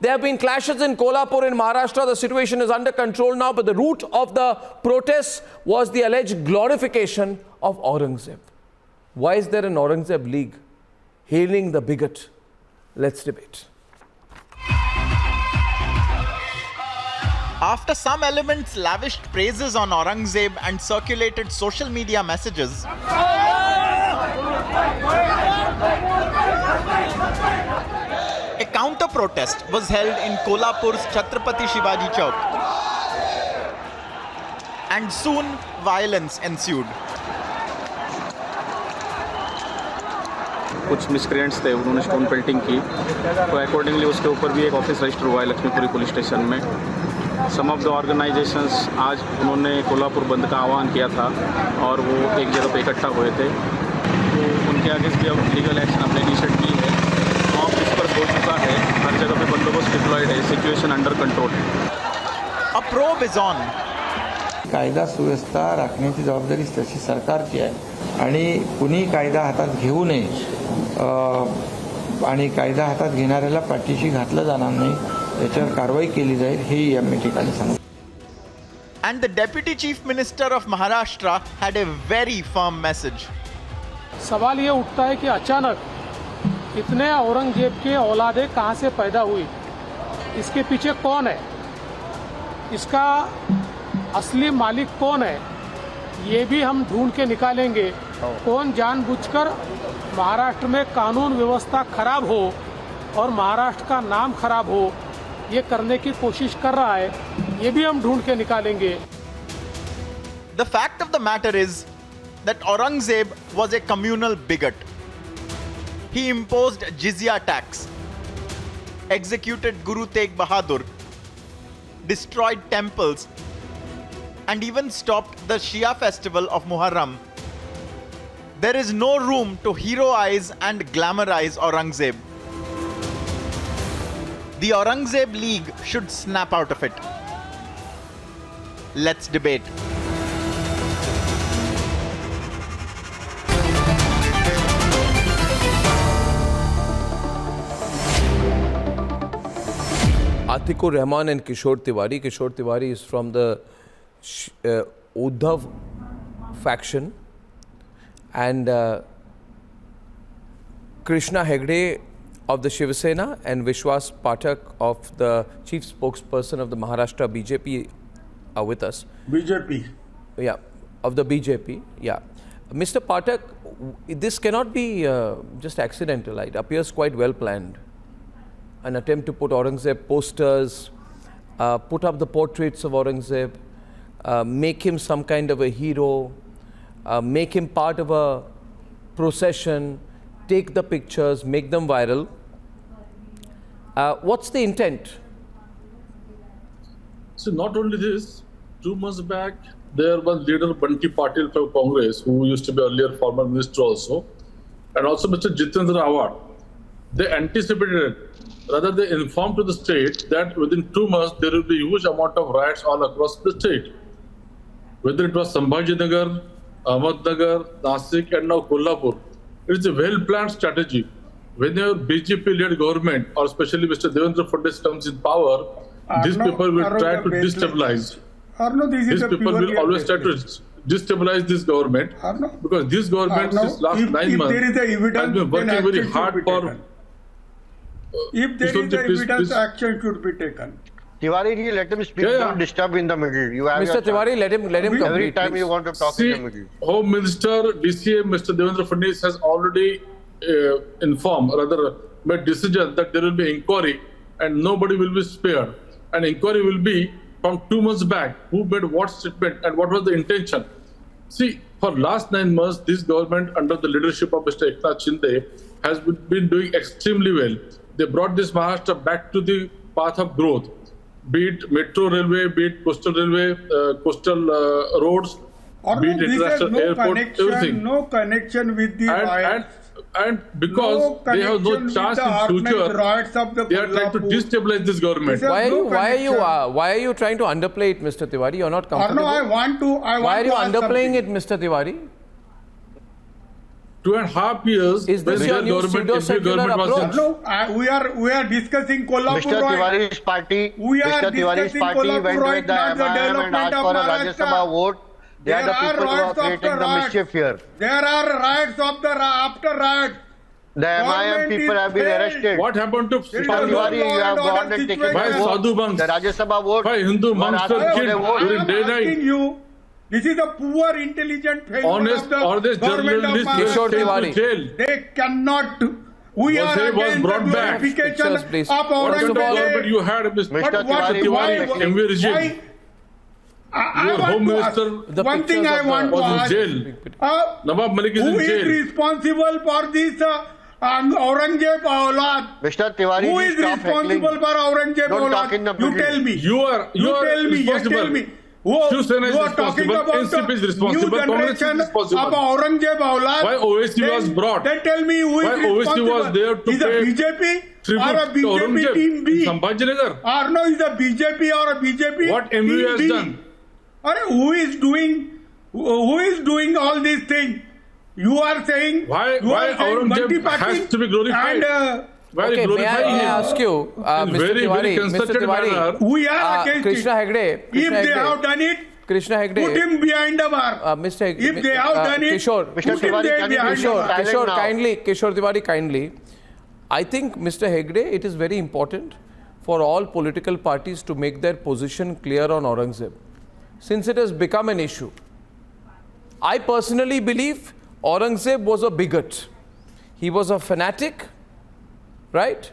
There have been clashes in Kolhapur in Maharashtra. The situation is under control now, but the root of the protests was the alleged glorification of Aurangzeb. Why is there an Aurangzeb League hailing the bigot? Let's debate. After some elements lavished praises on Aurangzeb and circulated social media messages, a counter-protest was held in Kolhapur's Chhatrapati Shivaji Chowk. And soon, violence ensued. कुछ miscreants थे, उन्होंने stone pelting की, तो accordingly उसके ऊपर भी एक office register हुआ है लक्ष्मीपुरी पुलिस स्टेशन में. सम ऑफ द ऑर्गेनाइजेशंस आज उन्होंने कोल्हापुर बंद का आह्वान किया था और वो एक जगह पे इकट्ठा हुए थे, तो उनके आगे भी अब लीगल एक्शन हमने इनिशिएट की है. मॉब डिस्पर्स हो चुका है, हर जगह पे बंदोबस्त डिप्लॉयड है, सिचुएशन अंडर कंट्रोल है. A probe is on. कायदा सुव्यवस्था राखण्याची जबाबदारी तशी सरकारची आहे आणि कुणी कायदा हातात घेऊ नये आणि कायदा हातात घेणाऱ्याला पाठीशी घातलं जाणार नाही, याच्यावर कारवाई केली जाईल, हे या ठिकाणी सांगतो. And the Deputy Chief Minister of Maharashtra had a very firm message. सवाल ये उठता है कि अचानक इतने औरंगजेब के औलादे कहाँ से पैदा हुई, इसके पीछे कौन है, इसका असली मालिक कौन है, ये भी हम ढूंढ के निकालेंगे. कौन जानबूझकर महाराष्ट्र में कानून व्यवस्था खराब हो और महाराष्ट्र का नाम खराब हो, ये करने की कोशिश कर रहा है, ये भी हम ढूंढ के निकालेंगे. The fact of the matter is that Aurangzeb was a communal bigot. He imposed jizya tax, executed Guru Tegh Bahadur, destroyed temples, and even stopped the Shia festival of Muharram. There is no room to heroize and glamorize Aurangzeb. The Aurangzeb League should snap out of it. Let's debate. Atikur Rahman and Kishore Tiwari. Kishore Tiwari is from the Uddhav faction, and Krishna Hegde of the Shiv Sena and Vishwas Pathak of the chief spokesperson of the Maharashtra BJP are with us. BJP. Yeah, of the BJP. Yeah. Mr. Pathak, this cannot be just accidental. It appears quite well planned. An attempt to put Aurangzeb posters, put up the portraits of Aurangzeb, make him some kind of a hero, make him part of a procession, take the pictures, make them viral. What's the intent? So not only this, 2 months back, there was leader Banti Patil from Congress, who used to be earlier former minister also, and also Mr. Jitendra Awad. They anticipated, rather they informed to the state that within 2 months there will be huge amount of riots all across the state. Whether it was Sambhajinagar, Ahmednagar, Nasik, and now Kolhapur. It is a well-planned strategy. Whenever BJP-led government, or especially Mr. Devendra Fadnavis comes in power, these people will try to destabilize. These people will always try to destabilize this government, because this government since last 9 months has been working very hard for. If there is evidence, action should be taken. Tiwari ji, let him speak. Don't disturb in the middle. You have Mr. Tiwari, let him complete. Every time you want to talk in the middle. Home Minister, DCM, Mr. Devendra Fadnavis has already informed, rather made decision that there will be inquiry and nobody will be spared. And inquiry will be from 2 months back, who made what statement and what was the intention. See, for last 9 months, this government under the leadership of Mr. Eknath Shinde has been doing extremely well. They brought this Maharashtra back to the path of growth, be it metro railway, be it coastal railway, coastal roads, be it international airport, everything. No connection with the riots. And because they have no chance in future, they are trying to destabilize this government. Why are you trying to underplay it, Mr. Tiwari? You're not comfortable. No, I want to. Why are you underplaying it, Mr. Tiwari? 2.5 years. Is this when your their new government, pseudo-secular government was approach? No, we are discussing Kolhapur. Mr. Right? Tiwari's party, We are Mr. Tiwari's discussing party Kolhapur went right with the now, the MIM and development asked of for a Rajya Sabha Maharashtra. vote. They are the There are people who are riots after creating the riots. mischief here. There are riots after riots. The MIM Government people is have been failed. arrested. What happened to There is Mr. no Tiwari, you law have and gone order and taken Why the Sadhu vote, monks? the Rajya Sabha vote. Why Hindu You are monks asking were for the killed vote. during I am daylight? asking you, this is a poor intelligent failure Honest, of the honest government of journalists were Kishore sent Tiwari. to jail. They cannot. We Was are he- was against brought the back. glorification Pictures, please. of What kind of First of all- government Aurangzeb. you had, Mr. Mr. But what, Tiwari, Tiwari, MV regime? why? I Your want Home to ask, Minister The one thing pictures I of the- want to was in ask. jail. Nawab Malik is Who in is jail. responsible for this Aurangzeb Aulad? Mr. Tiwari, Who is stop responsible heckling. for Aurangzeb Don't talk Aulad? in the You middle. tell me. You are tell me. Yes, responsible. tell me. Who, Shiv Sena is you are talking responsible, about NCP is the responsible, new Congress is generation responsible. of Aurangzeb Aulad. Why OAC Then- was brought? Then tell me who is Why OAC responsible. was there to is a pay BJP tribute or a to BJP Aurangzeb team B? in Sambhajinagar? Or no, is a BJP or a BJP What team MV has B? done? Or who is doing all these things? You are saying Why saying Aurangzeb multi-party has to be glorified? And Why Okay, may I glorifying him? ask you, In Mr. very, Tiwari, very Mr. constructed Tiwari, manner. we are against Krishna it. Hegde, If Krishna they have Hegde, done it, Krishna Hegde, put him behind the bar. Mr. Hegde, If they have done it, Kishore, Mr. put him Tiwari, there can you behind please the Kishore, bar. silent now. Kishore Tiwari, kindly. I think, Mr. Hegde, it is very important for all political parties to make their position clear on Aurangzeb, since it has become an issue. I personally believe Aurangzeb was a bigot. He was a fanatic, right?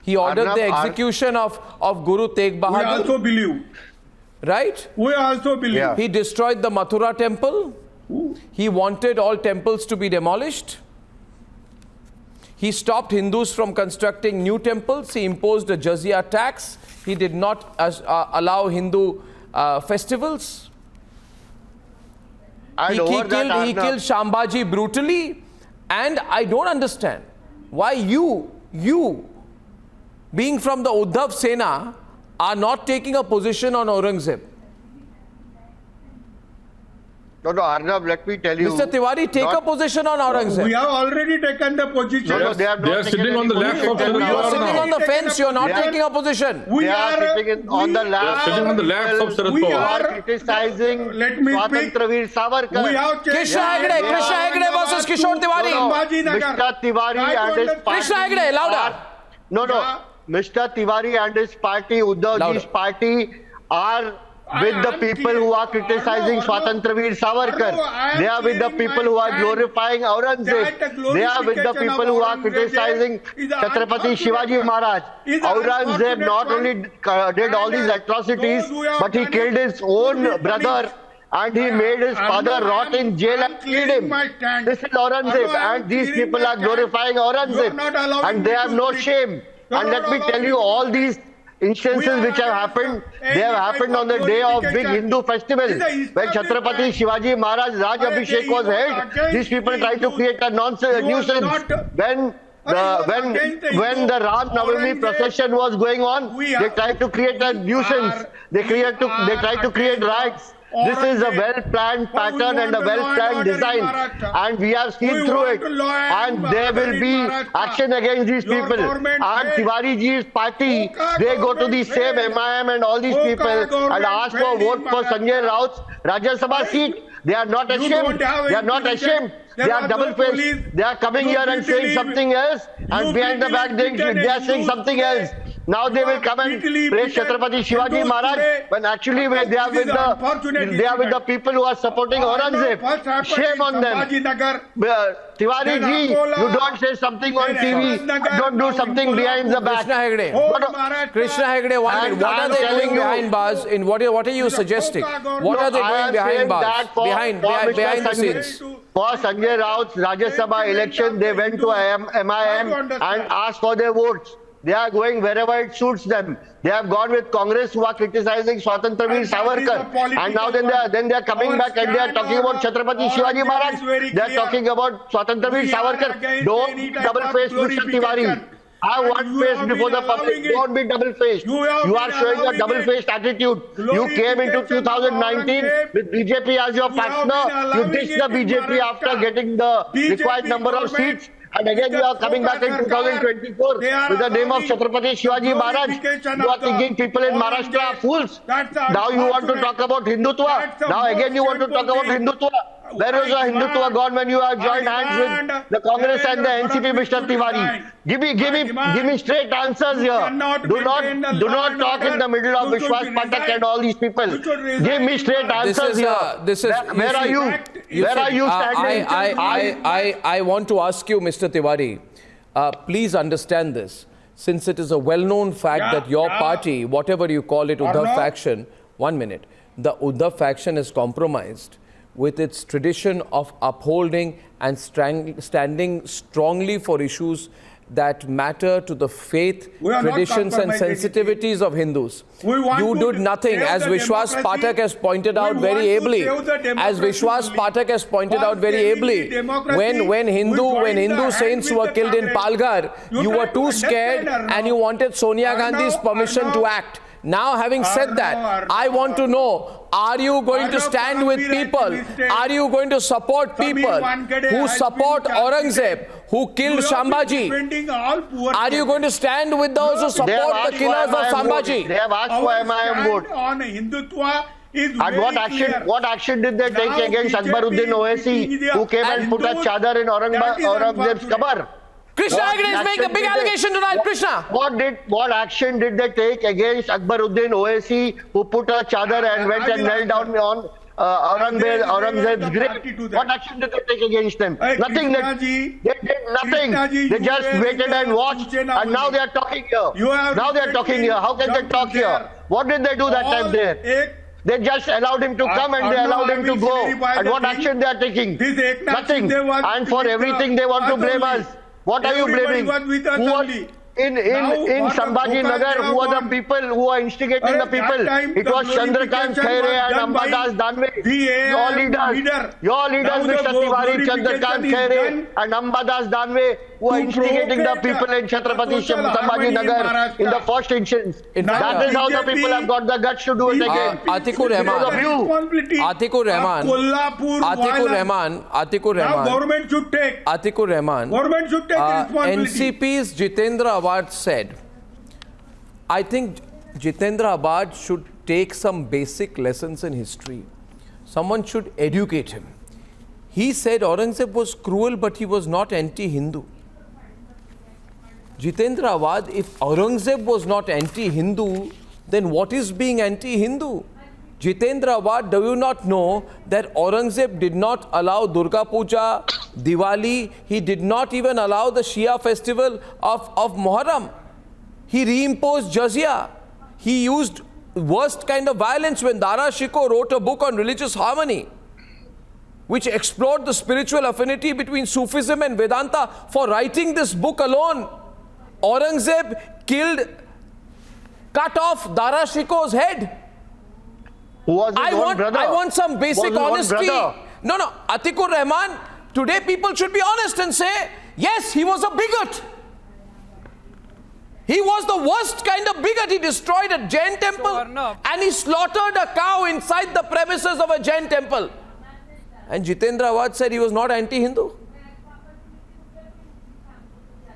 He ordered Arnab, the execution of Guru Tegh We Bahadur, also believe. right? We also believe. Yeah. He destroyed the Mathura temple. He wanted all temples to be demolished. He stopped Hindus from constructing new temples. He imposed a jizya tax. He did not allow Hindu festivals. And over that, He Arnab, killed Shambhaji brutally. And I don't understand why you, being from the Uddhav Sena, are not taking a position on Aurangzeb. no, Arnab, let me tell you. Mr. Tiwari, take a not- position on Aurangzeb. We have already taken the position. No, they are They are not taken sitting on any the laps position of till Sharad now. You are Pawar sitting now. on the fence, you are not They are- taking a position. We They are sitting on the laps Sitting on the laps of Sharad we who Pawar. are are- criticizing Let me speak. Swatantraveer Savarkar. We have changed. Krishna Hegde versus Kishore Tiwari. No, Sambhajinagar. Mr. Tiwari Try to and his understand. party Krishna Hegde, louder. No. Yeah. Mr. Tiwari and his party, Uddhavji's Louder. party, are with the am people who are criticizing Arnab, Swatantraveer Savarkar. Arnab, I am They are with the clearing people my who are stand glorifying Aurangzeb. that the They are with the glorification people of who are Aurangzeb criticizing is Chhatrapati unfortunate Shivaji one. Maharaj. Is an Aurangzeb unfortunate not one. only did all these And atrocities, those who have but he done killed it his own should be brother. punished. And he made his father rot in jail and killed him. This is Aurangzeb, and these people are glorifying Aurangzeb, and they have no shame. And let me tell you, all these instances which have happened, they have happened on the day of big Hindu festival. When Chhatrapati Shivaji Maharaj Raj Abhishek was held, these people tried to create a nuisance. When the Ram Navami procession was going on, they tried to create a nuisance. They tried to create riots. This is a well-planned pattern and a well-planned design, and we have seen through it. And there will be action against these people. And Tiwari ji's party, they go to the same MIM and all these people and ask for vote for Sanjay Raut's Rajya Sabha seat. They are not ashamed. They are not ashamed. They are double-faced. They are coming here and saying something else, and behind the back they are saying something else. Now they will come and praise Chhatrapati Shivaji Maharaj when actually they are with the people who are supporting Aurangzeb. Shame on them. Tiwari ji, you don't say something on TV, don't do something behind the back. Krishna Hegde, one minute. What are they doing behind bars? What are you suggesting? What are they doing behind bars? Behind the scenes? For Sanjay Raut's Rajya Sabha election, they went to MIM and asked for their votes. They are going wherever it suits them. They have gone with Congress who are criticizing Swatantraveer Savarkar. And now then they are coming back and they are talking about Chhatrapati Shivaji Maharaj. They are talking about Swatantraveer Savarkar. Don't double face Mr. Tiwari. Have one face before the public. Don't be double-faced. You are showing a double-faced attitude. You came into 2019 with BJP as your partner. You ditched the BJP after getting the required number of seats. And again, you are coming back in 2024 with the name of Chhatrapati Shivaji Maharaj. You are thinking people in Maharashtra are fools. Now you want to talk about Hindutva. Now again, you want to talk about Hindutva. Where was your Hindutva gone when you have joined hands with the Congress and the NCP, Mr. Tiwari? Give me straight answers here. Do not talk in the middle of Vishwas Pathak and all these people. Give me straight answers here. Where are you? Where are you standing? I want to ask you, Mr. Tiwari, please understand this. Since it is a well-known fact that your party, whatever you call it, Uddhav faction, 1 minute, the Uddhav faction is compromised with its tradition of upholding and standing strongly for issues that matter to the faith, traditions and sensitivities of Hindus. You did nothing, as Vishwas Pathak has pointed out very ably. As Vishwas Pathak has pointed out very ably, when Hindu saints were killed in Palghar, you were too scared and you wanted Sonia Gandhi's permission to act. Now, having said that, I want to know, are you going to stand with people? Are you going to support people who support Aurangzeb, who killed Shambhaji? Are you going to stand with those who support the killers of Shambhaji? They have asked for MIM vote. And what action did they take against Akbaruddin Owaisi, who came and put a chadar in Aurangzeb's kabar? Krishna is making a big allegation tonight, Krishna. What action did they take against Akbaruddin Owaisi, who put a chadar and went and knelt down on Aurangzeb's grave? What action did they take against them? Nothing. They did nothing. They just waited and watched, and now they are talking here. How can they talk here? What did they do that time there? They just allowed him to come and they allowed him to go. And what action they are taking? Nothing. And for everything they want to blame us. What are you blaming? Who was in Shambhaji Nagar? Who are the people who are instigating the people? It was Chandrakant Khaire and Ambadas Danve. Your leaders, Mr. Tiwari, Chandrakant Khaire and Ambadas Danve, who are instigating the people in Chhatrapati Shivaji Nagar in the first instance. That is how the people have got the guts to do it again. Atikur Rahman. NCP's Jitendra Awad said, I think Jitendra Awad should take some basic lessons in history. Someone should educate him. He said Aurangzeb was cruel, but he was not anti-Hindu. Jitendra Awad, if Aurangzeb was not anti-Hindu, then what is being anti-Hindu? Jitendra Awad, do you not know that Aurangzeb did not allow Durga Puja, Diwali, he did not even allow the Shia festival of Muharram. He reimposed jizya. He used worst kind of violence when Dara Shikoh wrote a book on religious harmony, which explored the spiritual affinity between Sufism and Vedanta. For writing this book alone, Aurangzeb cut off Dara Shikoh's head. Who was his own brother? I want some basic honesty. No, Atikur Rahman, today people should be honest and say, yes, he was a bigot. He was the worst kind of bigot. He destroyed a Jain temple and he slaughtered a cow inside the premises of a Jain temple. And Jitendra Awad said he was not anti-Hindu.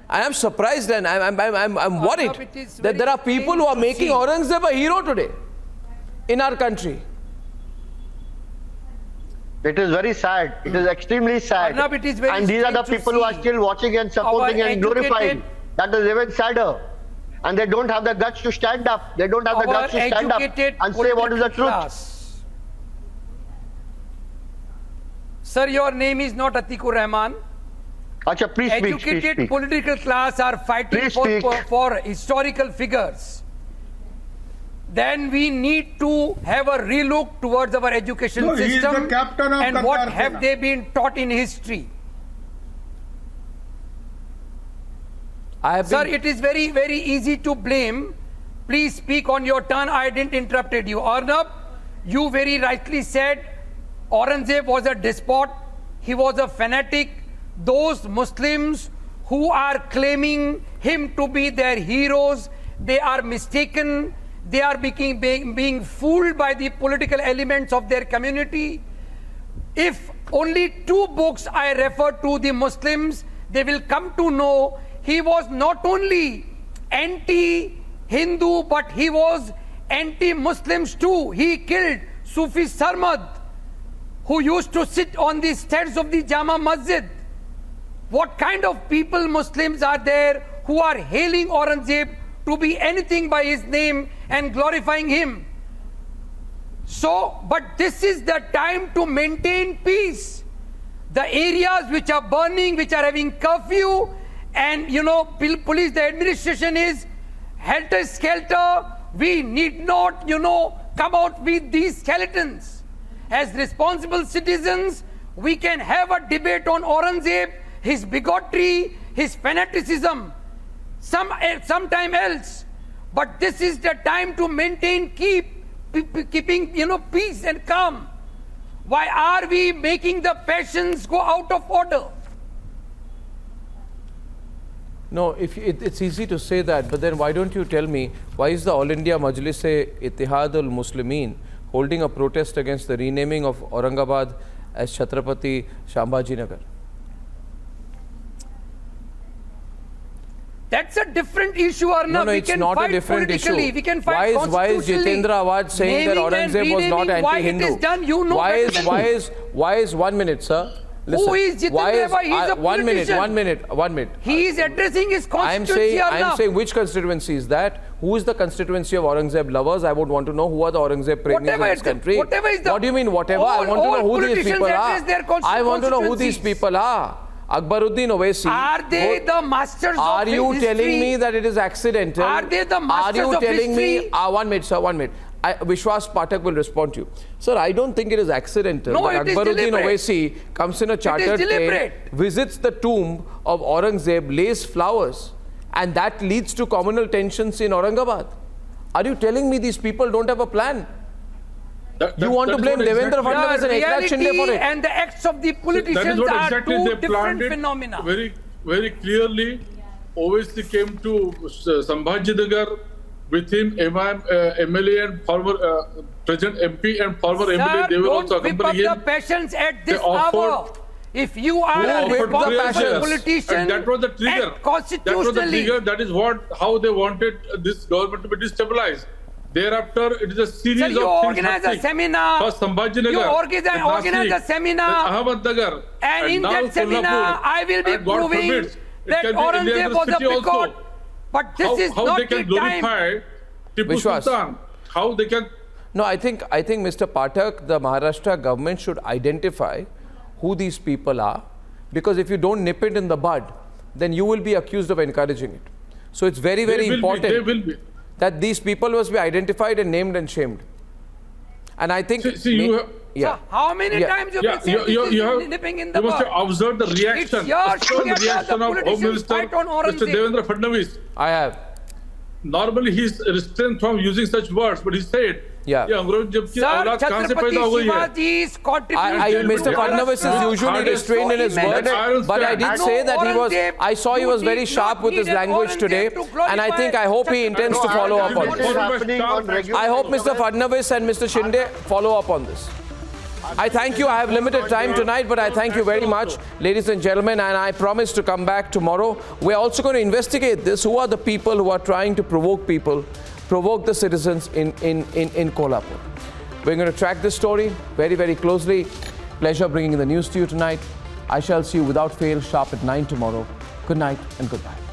I am surprised and I'm worried that there are people who are making Aurangzeb a hero today in our country. It is very sad. It is extremely sad. Arnab, it is very and these are the people who are still watching and supporting and glorifying. That is even sadder. And they don't have the guts to stand up. They don't have the guts to stand up and say what is the truth. Sir, your name is not Atikur Rahman. Achha, please speak. Educated political class are fighting for historical figures. Then we need to have a relook towards our education system and what have they been taught in history. Sir, it is very, very easy to blame. Please speak on your turn. I didn't interrupt you. Arnab, you very rightly said Aurangzeb was a despot. He was a fanatic. Those Muslims who are claiming him to be their heroes. They are mistaken. They are being fooled by the political elements of their community. If only 2 books I refer to the Muslims, they will come to know he was not only anti-Hindu, but he was anti-Muslims too. He killed Sufi Sarmad, who used to sit on the steps of the Jama Masjid. What kind of people Muslims are there who are hailing Aurangzeb to be anything by his name and glorifying him? So, but this is the time to maintain peace. The areas which are burning, which are having curfew, and police, the administration is helter-skelter. We need not, come out with these skeletons. As responsible citizens, we can have a debate on Aurangzeb, his bigotry, his fanaticism, sometime else. But this is the time to maintain, keeping, peace and calm. Why are we making the passions go out of order? No, it's easy to say that, but then why don't you tell me, why is the All India Majlis-e-Ittihad al-Muslimin holding a protest against the renaming of Aurangabad as Chhatrapati Sambhaji Nagar? That's a different issue, Arnab. No, it's not a different issue. We can fight why is Jitendra Awad saying that Aurangzeb was not anti-Hindu? Why it is done, you know. Why is 1 minute, sir? Listen, who is Jitendra Awad? He is a politician. 1 minute. He is addressing his constituency, I'm saying which constituency is that? Who is the constituency of Aurangzeb lovers? I would want to know who are the Aurangzeb pregnant in this country. What do you mean whatever? I want to know who these people are. I want to know who these people are. Akbaruddin Owaisi. Are they the masters of history? Are you telling me that it is accidental? Are they the masters of history? Are you telling me? 1 minute, sir, 1 minute. Vishwas Pathak will respond to you. Sir, I don't think it is accidental. No, that Akbaruddin Owaisi comes in a chartered plane, visits the tomb of Aurangzeb, lays flowers, and that leads to communal tensions in Aurangabad. Are you telling me these people don't have a plan? You want to blame Devendra Fadnavis and Eknath Shinde for it? And the acts of the politicians are two different phenomena. Very, very clearly, Owaisi came to Sambhaji Nagar. With him, MLA and former present MP and former MLA, they will also accompany him. Don't whip up the passions at this hour. If you are a responsible politician, and that was the trigger. That was the trigger. That is how they wanted this government to be destabilized. Thereafter, it is a series of things. You organize a seminar. First Sambhaji Nagar, you organize a seminar. Ahmednagar, and in that seminar, I will be proving that Aurangzeb was a bigot. But this is not they can glorify Tipu Sultan. How they can? No, I think Mr. Pathak, the Maharashtra government should identify who these people are, because if you don't nip it in the bud, then you will be accused of encouraging it. So it's very, very important that these people must be identified and named and shamed. And I think... So how many times you have been nipping in the bud? You must have observed the reaction. It's yours to get reaction the of Home Minister Mr. Devendra Fadnavis. I have. Normally he is restrained from using such words, but he said, Aurangzeb ki aulad kahan se paida ho gayi hai? Mr. Fadnavis is usually restrained in his words, but I did say that I saw he was very sharp with his language today, and I hope he intends to follow up on this. I hope Mr. Fadnavis and Mr. Shinde follow up on this. I thank you. I have limited time tonight, but I thank you very much, ladies and gentlemen, and I promise to come back tomorrow. We're also going to investigate this. Who are the people who are trying to provoke the citizens in Kolhapur? We're going to track this story very, very closely. Pleasure bringing the news to you tonight. I shall see you without fail sharp at 9 tomorrow. Good night and goodbye.